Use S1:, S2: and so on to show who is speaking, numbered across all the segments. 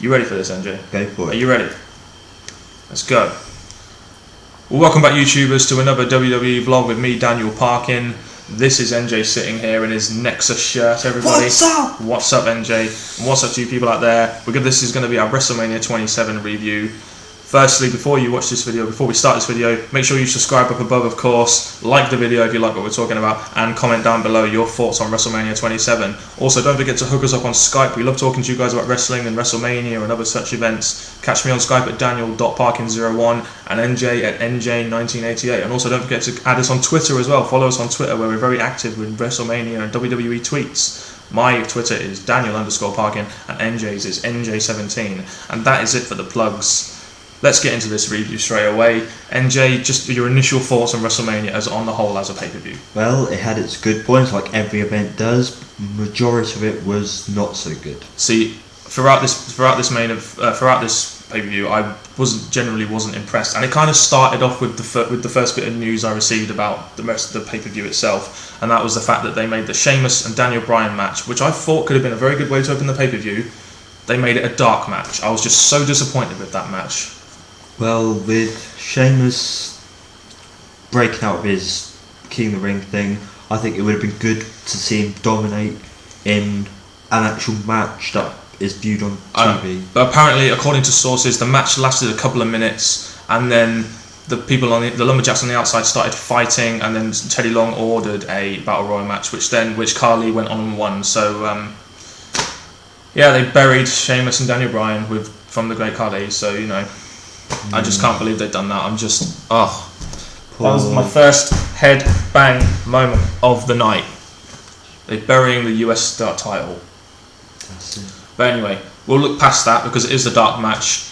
S1: You ready for this, NJ?
S2: Go for it.
S1: Are you ready? Let's go. Well, welcome back, YouTubers, to another WWE vlog with me, Daniel Parkin. This is NJ sitting here in his Nexus shirt, everybody.
S2: What's up?
S1: What's up, NJ? And what's up to you people out there? This is going to be our WrestleMania 27 review. Firstly, before you watch this video, before we start this video, make sure you subscribe up above, of course, like the video if you like what we're talking about, and comment down below your thoughts on WrestleMania 27. Also, don't forget to hook us up on Skype. We love talking to you guys about wrestling and WrestleMania and other such events. Catch me on Skype at daniel.parkin01 and NJ at NJ1988. And also, don't forget to add us on Twitter as well. Follow us on Twitter, where we're very active with WrestleMania and WWE tweets. My Twitter is Daniel_Parkin and NJ's is NJ17. And that is it for the plugs. Let's get into this review straight away. NJ, just your initial thoughts on WrestleMania as on the whole as a pay-per-view.
S2: Well, it had its good points, like every event does. Majority of it was not so good.
S1: See, throughout this pay-per-view, I generally wasn't impressed, and it kind of started off with the first bit of news I received about the rest of the pay-per-view itself, and that was the fact that they made the Sheamus and Daniel Bryan match, which I thought could have been a very good way to open the pay-per-view. They made it a dark match. I was just so disappointed with that match.
S2: Well, with Sheamus breaking out of his King of the Ring thing, I think it would have been good to see him dominate in an actual match that is viewed on TV.
S1: But apparently, according to sources, the match lasted a couple of minutes, and then the people on the lumberjacks on the outside started fighting, and then Teddy Long ordered a battle royal match, which Khali went on and won. So yeah, they buried Sheamus and Daniel Bryan from the Great Khali. So you know. I just can't believe they've done that. I'm just, that was my first head bang moment of the night. They're burying the US title.
S2: That's it.
S1: But anyway, we'll look past that because it is the dark match.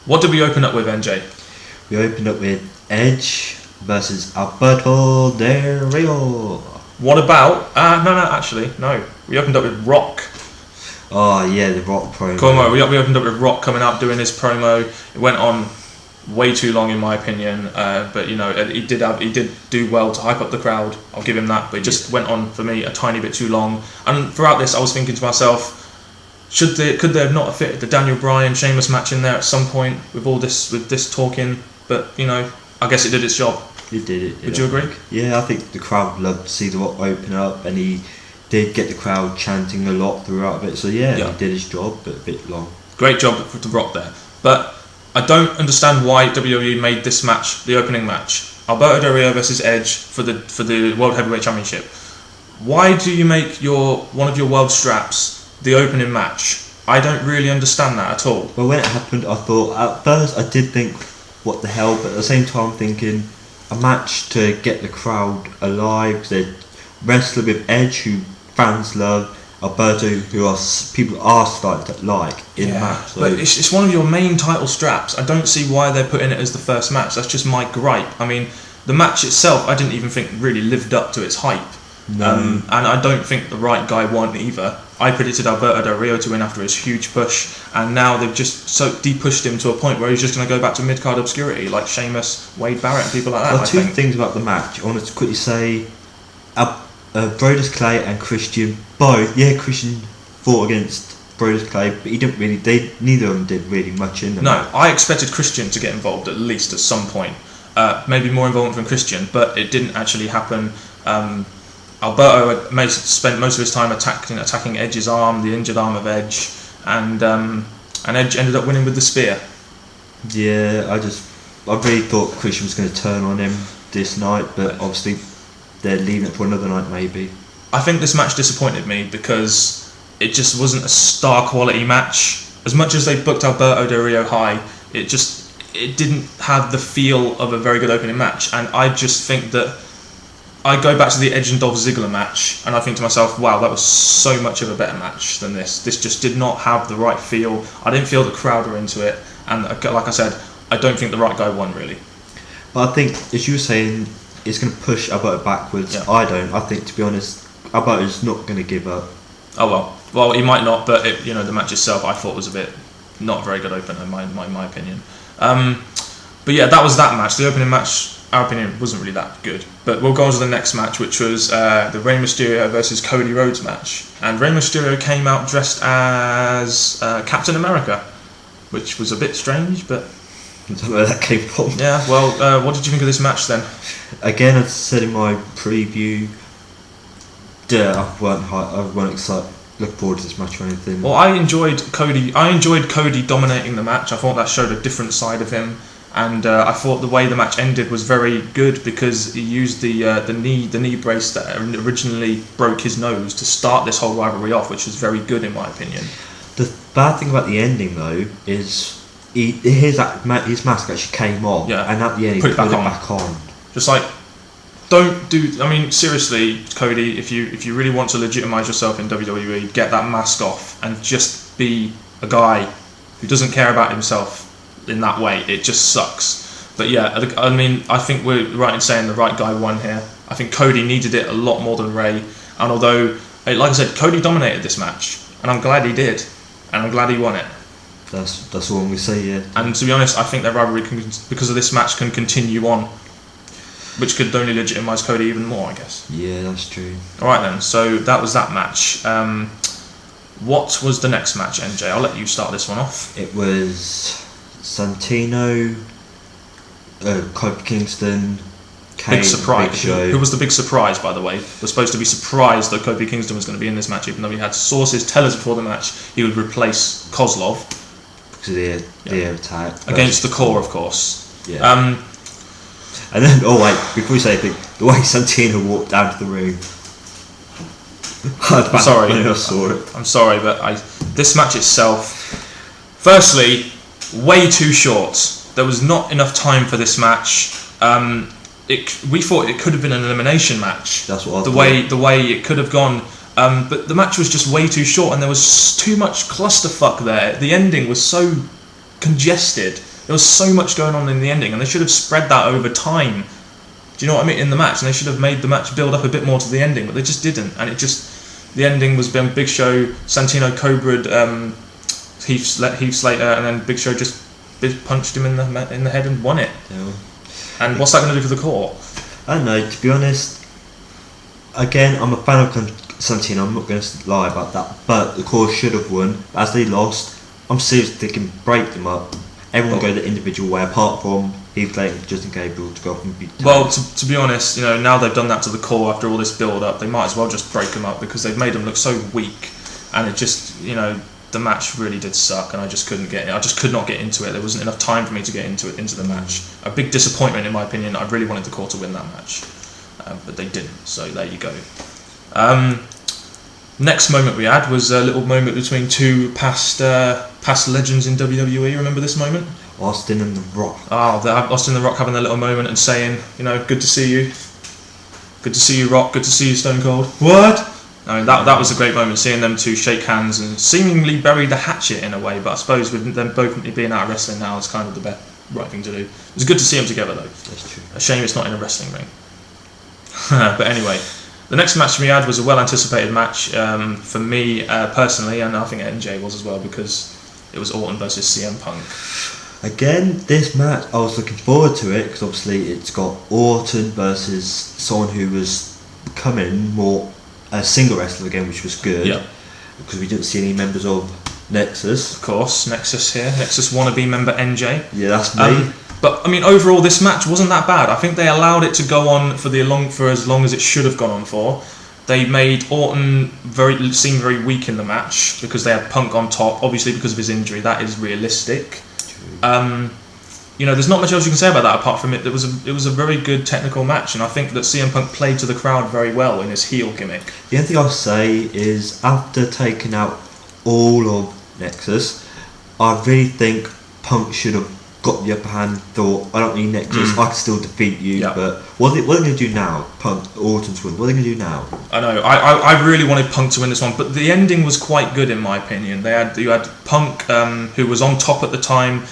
S1: What did we open up with, NJ?
S2: We opened up with Edge versus Alberto Del Rio.
S1: What about? No. We opened up with Rock.
S2: Oh yeah, the Rock promo.
S1: Come on, we opened up with Rock coming out doing his promo. It went on way too long in my opinion, but you know he did do well to hype up the crowd. I'll give him that, but it just went on for me a tiny bit too long. And throughout this, I was thinking to myself, could they have not fitted the Daniel Bryan Sheamus match in there at some point with this talking? But you know, I guess it did its job.
S2: It did it.
S1: Would you agree?
S2: Yeah, I think the crowd loved to see the Rock open up, and he did get the crowd chanting a lot throughout it. So yeah, he did his job, but a bit long. Great
S1: job for the Rock there, but I don't understand why WWE made this match the opening match. Alberto Del Rio versus Edge for the World Heavyweight Championship. Why do you make one of your world straps the opening match? I don't really understand that at all.
S2: Well, when it happened, I thought at first I did think, what the hell? But at the same time, thinking a match to get the crowd alive. They wrestler with Edge, who fans love. Alberto, who people are starting to like in the match. So.
S1: But it's one of your main title straps. I don't see why they're putting it as the first match. That's just my gripe. I mean, the match itself, I didn't even think really lived up to its hype.
S2: No.
S1: And I don't think the right guy won either. I predicted Alberto Del Rio to win after his huge push, and now they've just so de-pushed him to a point where he's just going to go back to mid-card obscurity, like Sheamus, Wade Barrett, and people like that.
S2: Well, two things about the match. I wanted to quickly say, Brodus Clay and Christian both. Yeah, Christian fought against Brodus Clay, but he didn't really. Neither of them did really much in the match.
S1: I expected Christian to get involved at least at some point. Maybe more involvement from Christian, but it didn't actually happen. Alberto spent most of his time attacking Edge's arm, the injured arm of Edge, and Edge ended up winning with the spear.
S2: Yeah, I really thought Christian was going to turn on him this night, but obviously they're leaving it for another night maybe.
S1: I think this match disappointed me because it just wasn't a star quality match. As much as they booked Alberto Del Rio high, it didn't have the feel of a very good opening match. And I just think that I go back to the Edge and Dolph Ziggler match, and I think to myself, wow, that was so much of a better match than this. This just did not have the right feel. I didn't feel the crowd were into it, and like I said, I don't think the right guy won really.
S2: But I think, as you were saying, it's going to push Alberto backwards. Yeah. I don't. I think, to be honest, Alberto's not going to give up.
S1: Oh well, he might not, but the match itself I thought was a bit not very good opener in my opinion. But yeah, that was that match. The opening match, our opinion, wasn't really that good. But we'll go on to the next match, which was the Rey Mysterio versus Cody Rhodes match. And Rey Mysterio came out dressed as Captain America. which was a bit strange, but
S2: I don't know where that came from.
S1: yeah. Well, what did you think of this match then?
S2: Again, as I said in my preview, I weren't excited, looking forward to this match or anything.
S1: Well, I enjoyed Cody dominating the match. I thought that showed a different side of him, and I thought the way the match ended was very good because he used the knee brace that originally broke his nose to start this whole rivalry off, which was very good in my opinion.
S2: The bad thing about the ending though is his mask actually came off, and at the end he put it back on.
S1: Just like, don't do. I mean, seriously, Cody, if you really want to legitimize yourself in WWE, get that mask off and just be a guy who doesn't care about himself in that way. It just sucks. But yeah, I mean, I think we're right in saying the right guy won here. I think Cody needed it a lot more than Ray, and although, like I said, Cody dominated this match, and I'm glad he did, and I'm glad he won it.
S2: That's all I'm gonna say, yeah.
S1: And to be honest, I think their rivalry because of this match can continue on, which could only legitimise Cody even more, I guess.
S2: Yeah, that's true.
S1: Alright then, so that was that match. What was the next match, NJ? I'll let you start this one off.
S2: It was Santino, Kofi Kingston, Kane,
S1: big surprise.
S2: Big Show.
S1: Who was the big surprise, by the way? We're supposed to be surprised that Kofi Kingston was going to be in this match, even though we had sources tell us before the match he would replace Kozlov.
S2: Because of the attack.
S1: Against the Core, of course.
S2: Yeah. And then, before we say anything, the way Santino walked down to the ring.
S1: I'm sorry.
S2: I saw it.
S1: I'm sorry, but this match itself, firstly, way too short. There was not enough time for this match. We thought it could have been an elimination match.
S2: That's what I thought.
S1: The way it could have gone. But the match was just way too short, and there was too much clusterfuck there. The ending was so congested. There was so much going on in the ending, and they should have spread that over time. Do you know what I mean? In the match, and they should have made the match build up a bit more to the ending, but they just didn't. And the ending was Big Show, Santino cobra'd Heath Slater, and then Big Show just punched him in the head and won it.
S2: Yeah.
S1: And what's that going to do for the Core?
S2: I don't know. To be honest, again, I'm a fan of Santino. I'm not going to lie about that. But the Core should have won. As they lost, I'm serious they can break them up. Everyone go the individual way, apart from Heath Slater, Justin Gabriel to go off and beat.
S1: Well, to be honest, now they've done that to the Core after all this build-up, they might as well just break them up because they've made them look so weak, and it just, the match really did suck, and I just couldn't get it. I just could not get into it. There wasn't enough time for me to get into the match. A big disappointment in my opinion. I really wanted the Core to win that match, but they didn't. So there you go. Next moment we had was a little moment between two past legends in WWE. Remember this moment?
S2: Austin and The Rock.
S1: Austin and The Rock having their little moment and saying, good to see you. Good to see you, Rock. Good to see you, Stone Cold. What? I mean, that was a great moment, seeing them two shake hands and seemingly bury the hatchet in a way, but I suppose with them both being out of wrestling now, it's kind of the right thing to do. It was good to see them together, though.
S2: That's true.
S1: A shame it's not in a wrestling ring. But anyway, the next match we had was a well-anticipated match for me personally, and I think NJ was as well, because it was Orton versus CM Punk.
S2: Again, this match, I was looking forward to it, because obviously it's got Orton versus someone who was becoming more a single wrestler again, which was good.
S1: Yeah.
S2: Because we didn't see any members of Nexus.
S1: Of course, Nexus here. Nexus wannabe member NJ.
S2: Yeah, that's me.
S1: But I mean, overall, this match wasn't that bad. I think they allowed it to go on for as long as it should have gone on for. They made Orton seem very weak in the match because they had Punk on top, obviously because of his injury. That is realistic. There's not much else you can say about that apart from it. It was a very good technical match, and I think that CM Punk played to the crowd very well in his heel gimmick.
S2: The only thing I'll say is, after taking out all of Nexus, I really think Punk should have got the upper hand. Thought, I don't need Nexus, I can still defeat you. Yeah. But what are they going to do now? Punk, Orton's win. What are they going to do now?
S1: I know. I really wanted Punk to win this one, but the ending was quite good in my opinion. You had Punk, who was on top at the time.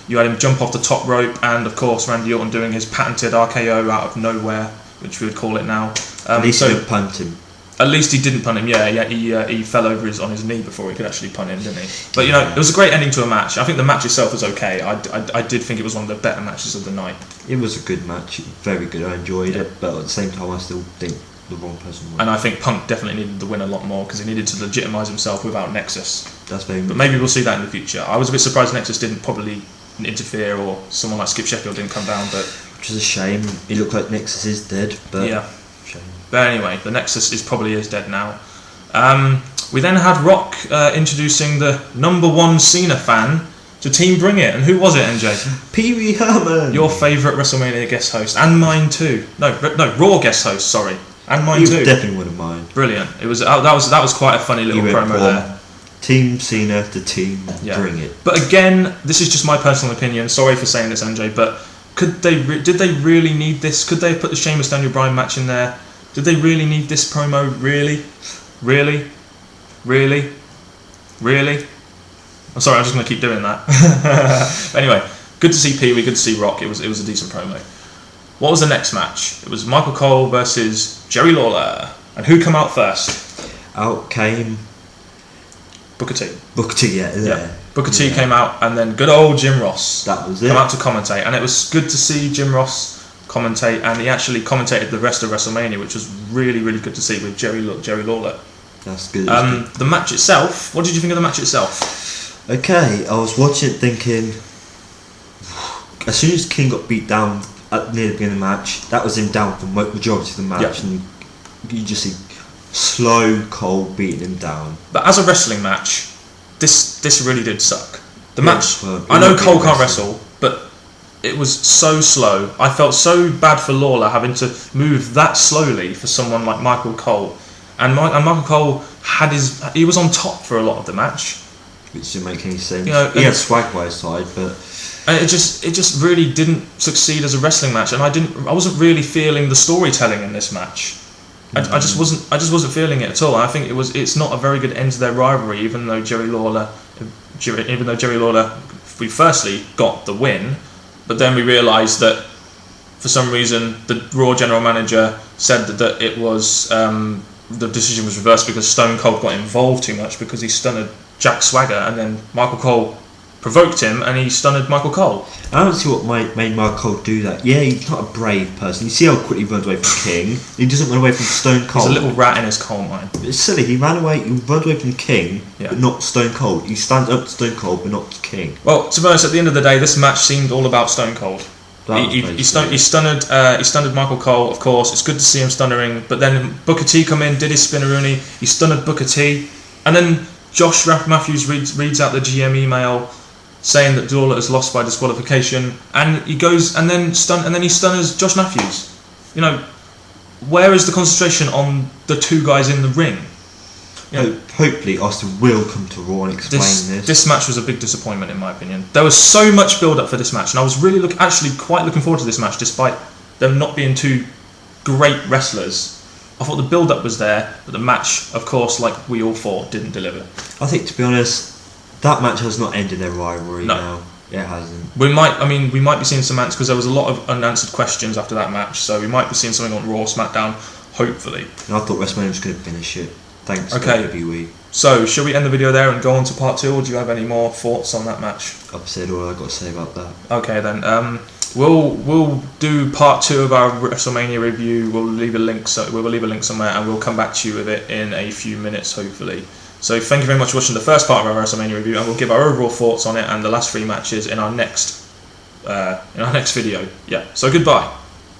S1: You had him jump off the top rope, and of course Randy Orton doing his patented RKO out of nowhere, which we would call it now.
S2: At least he didn't punt him.
S1: At least he didn't punt him. Yeah. He fell over on his knee before he could actually punt him, didn't he? But it was a great ending to a match. I think the match itself was okay. I did think it was one of the better matches of the night.
S2: It was a good match, very good. I enjoyed it, but at the same time, I still think the wrong person won.
S1: And I think Punk definitely needed the win a lot more because he needed to legitimise himself without Nexus.
S2: That's very.
S1: But maybe we'll see that in the future. I was a bit surprised Nexus didn't probably interfere, or someone like Skip Sheffield didn't come down, but
S2: which is a shame. It looked like Nexus is dead, but
S1: yeah.
S2: Shame.
S1: But anyway, the Nexus is dead now. We then had Rock introducing the #1 Cena fan to Team Bring It, and who was it, NJ?
S2: Pee Wee Herman,
S1: your favourite WrestleMania guest host, and mine too. No, Raw guest host. Sorry, and mine too.
S2: Definitely wouldn't mind.
S1: Brilliant. It was that was quite a funny little promo there.
S2: Team Cena to Team Bring It.
S1: But again, this is just my personal opinion. Sorry for saying this, NJ, but did they really need this? Could they have put the Sheamus Daniel Bryan match in there? Did they really need this promo? Really? I'm sorry, I'm just going to keep doing that. Anyway, good to see Pee Wee, good to see Rock. It was a decent promo. What was the next match? It was Michael Cole versus Jerry Lawler. And who come out first?
S2: Out came
S1: Booker T.
S2: Booker T, yeah.
S1: Booker T came out, and then good old Jim Ross.
S2: That was it.
S1: Come out to commentate, and it was good to see Jim Ross commentate, and he actually commentated the rest of WrestleMania, which was really, really good to see with Jerry Lawler.
S2: That's good.
S1: The match itself. What did you think of the match itself?
S2: Okay, I was watching it thinking, as soon as King got beat down near the beginning of the match, that was him down for the majority of the match, and you just see slow Cole beating him down.
S1: But as a wrestling match, this really did suck. The match. I know Cole can't wrestle, but it was so slow. I felt so bad for Lawler having to move that slowly for someone like Michael Cole, and Michael Cole he was on top for a lot of the match.
S2: Which didn't make any sense.
S1: You know,
S2: he had swag by his side, but
S1: it just really didn't succeed as a wrestling match, and I wasn't really feeling the storytelling in this match. I just wasn't feeling it at all. I think it's not a very good end to their rivalry, even though Jerry Lawler, we firstly got the win, but then we realised that for some reason the Raw general manager said that it was the decision was reversed because Stone Cold got involved too much because he stunned Jack Swagger, and then Michael Cole provoked him and he stunned Michael Cole.
S2: I don't see what made Michael Cole do that. Yeah, he's not a brave person. You see how quickly he runs away from King. He doesn't run away from Stone Cold.
S1: He's a little rat in his coal mine.
S2: It's silly. He ran away from King, but not Stone Cold. He stands up to Stone Cold, but not to King.
S1: Well, to be honest, at the end of the day, this match seemed all about Stone Cold. He stunned Michael Cole, of course. It's good to see him stunnering, but then Booker T come in, did his spinneroonie. He stunned Booker T, and then Josh Matthews reads out the GM email saying that Lawler has lost by disqualification, and he goes and then he stunners Josh Matthews. You know, where is the concentration on the two guys in the ring?
S2: Hopefully Austin will come to Raw and explain this.
S1: This match was a big disappointment in my opinion. There was so much build up for this match, and I was really quite looking forward to this match, despite them not being two great wrestlers. I thought the build up was there, but the match, of course, like we all thought, didn't deliver.
S2: I think, to be honest, that match has not ended their rivalry.
S1: No.
S2: Now. It hasn't.
S1: We might be seeing some answers, because there was a lot of unanswered questions after that match, so we might be seeing something on Raw, SmackDown, hopefully.
S2: And I thought WrestleMania was going to finish it. Thanks,
S1: okay.
S2: WWE.
S1: So, shall we end the video there and go on to part 2, or do you have any more thoughts on that match?
S2: I've said all I've got to say about that.
S1: Okay then, we'll do part 2 of our WrestleMania review. We'll leave a link somewhere, and we'll come back to you with it in a few minutes, hopefully. So thank you very much for watching the first part of our WrestleMania review, and we'll give our overall thoughts on it and the last 3 matches in our next video. Yeah. So goodbye.